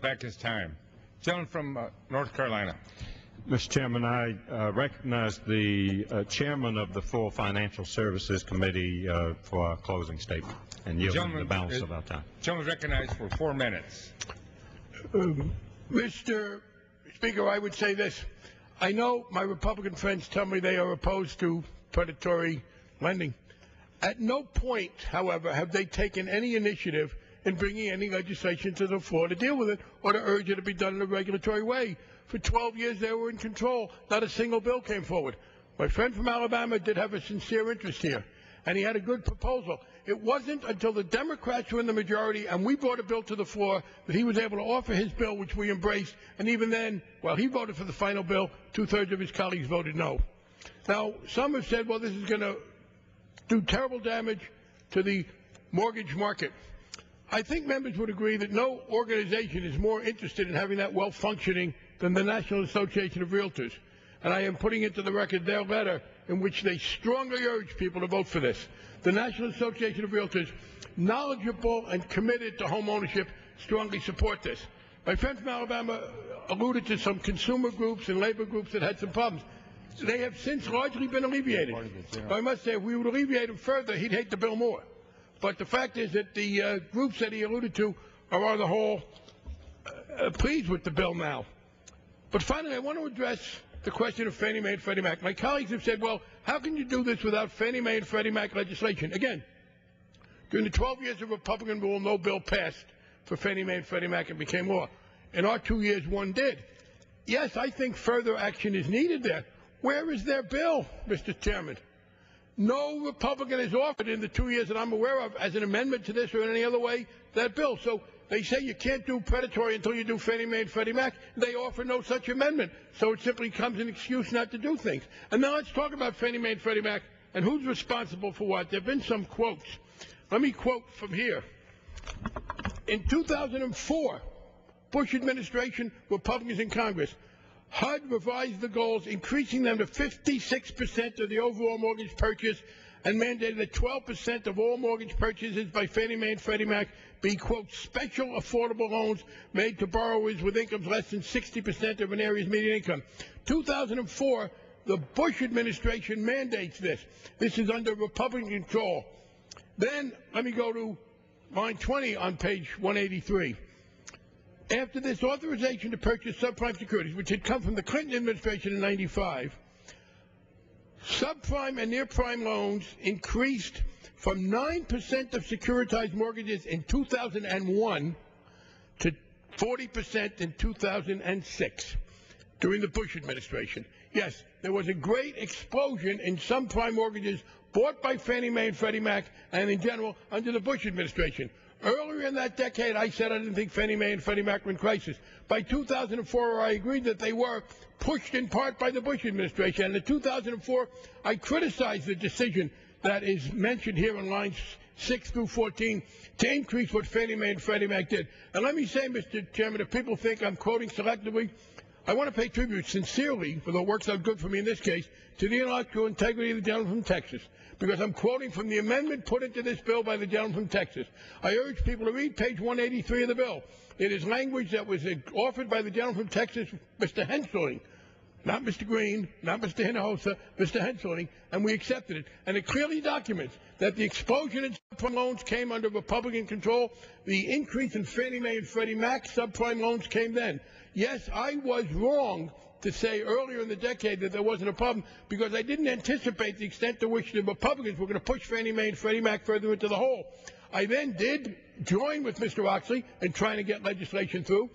back his time. Gentleman from North Carolina. Mr. Chairman, I recognize the chairman of the full Financial Services Committee for our closing statement and yielding the balance of our time. Gentleman recognized for 4 minutes. Mr. Speaker, I would say this. I know my Republican friends tell me they are opposed to predatory lending. At no point, however, have they taken any initiative in bringing any legislation to the floor to deal with it or to urge it to be done in a regulatory way. For 12 years they were in control. Not a single bill came forward. My friend from Alabama did have a sincere interest here, and he had a good proposal. It wasn't until the Democrats were in the majority and we brought a bill to the floor that he was able to offer his bill, which we embraced, and even then, while he voted for the final bill, 2/3 of his colleagues voted no. Now, some have said, well, this is going to do terrible damage to the mortgage market. I think members would agree that no organization is more interested in having that well-functioning than the National Association of Realtors. And I am putting into the record their letter in which they strongly urge people to vote for this. The National Association of Realtors, knowledgeable and committed to home ownership, strongly support this. My friend from Alabama alluded to some consumer groups and labor groups that had some problems. They have since largely been alleviated. I must say, if we would alleviate them further, he'd hate the bill more. But the fact is that the groups that he alluded to are on the whole pleased with the bill now. But finally, I want to address the question of Fannie Mae and Freddie Mac. My colleagues have said, well, how can you do this without Fannie Mae and Freddie Mac legislation? Again, during the 12 years of Republican rule, no bill passed for Fannie Mae and Freddie Mac and became law. In our 2 years, one did. Yes, I think further action is needed there. Where is their bill, Mr. Chairman? No Republican has offered in the 2 years that I'm aware of as an amendment to this or in any other way that bill. So they say you can't do predatory until you do Fannie Mae and Freddie Mac. They offer no such amendment. So it simply becomes an excuse not to do things. And now let's talk about Fannie Mae and Freddie Mac and who's responsible for what. There have been some quotes. Let me quote from here. In 2004, Bush administration, Republicans in Congress, HUD revised the goals, increasing them to 56% of the overall mortgage purchase and mandated that 12% of all mortgage purchases by Fannie Mae and Freddie Mac be, quote, special affordable loans made to borrowers with incomes less than 60% of an area's median income. 2004, the Bush administration mandates this. This is under Republican control. Then let me go to line 20 on page 183. After this authorization to purchase subprime securities, which had come from the Clinton administration in '95, subprime and near-prime loans increased from 9% of securitized mortgages in 2001 to 40% in 2006 during the Bush administration. Yes, there was a great explosion in subprime mortgages bought by Fannie Mae and Freddie Mac and in general under the Bush administration. Earlier in that decade, I said I didn't think Fannie Mae and Freddie Mac were in crisis. By 2004, I agreed that they were, pushed in part by the Bush administration. And in 2004, I criticized the decision that is mentioned here in lines 6 through 14 to increase what Fannie Mae and Freddie Mac did. And let me say, Mr. Chairman, if people think I'm quoting selectively, I want to pay tribute sincerely, for the works out good for me in this case, to the intellectual integrity of the gentleman from Texas, because I'm quoting from the amendment put into this bill by the gentleman from Texas. I urge people to read page 183 of the bill. It is language that was offered by the gentleman from Texas, Mr. Henseling, not Mr. Green, not Mr. Hinojosa, Mr. Henseling, and we accepted it. And it clearly documents that the explosion in subprime loans came under Republican control. The increase in Fannie Mae and Freddie Mac subprime loans came then. Yes, I was wrong to say earlier in the decade that there wasn't a problem because I didn't anticipate the extent to which the Republicans were going to push Fannie Mae and Freddie Mac further into the hole. I then did join with Mr. Oxley in trying to get legislation through.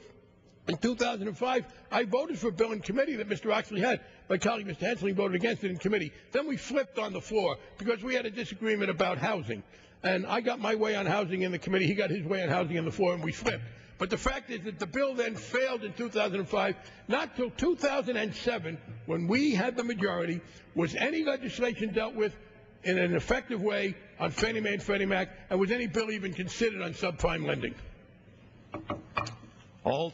In 2005, I voted for a bill in committee that Mr. Oxley had. My colleague, Mr. Henseling, voted against it in committee. Then we flipped on the floor because we had a disagreement about housing. And I got my way on housing in the committee. He got his way on housing on the floor, and we flipped. But the fact is that the bill then failed in 2005. Not till 2007, when we had the majority, was any legislation dealt with in an effective way on Fannie Mae and Freddie Mac, and was any bill even considered on subprime lending. All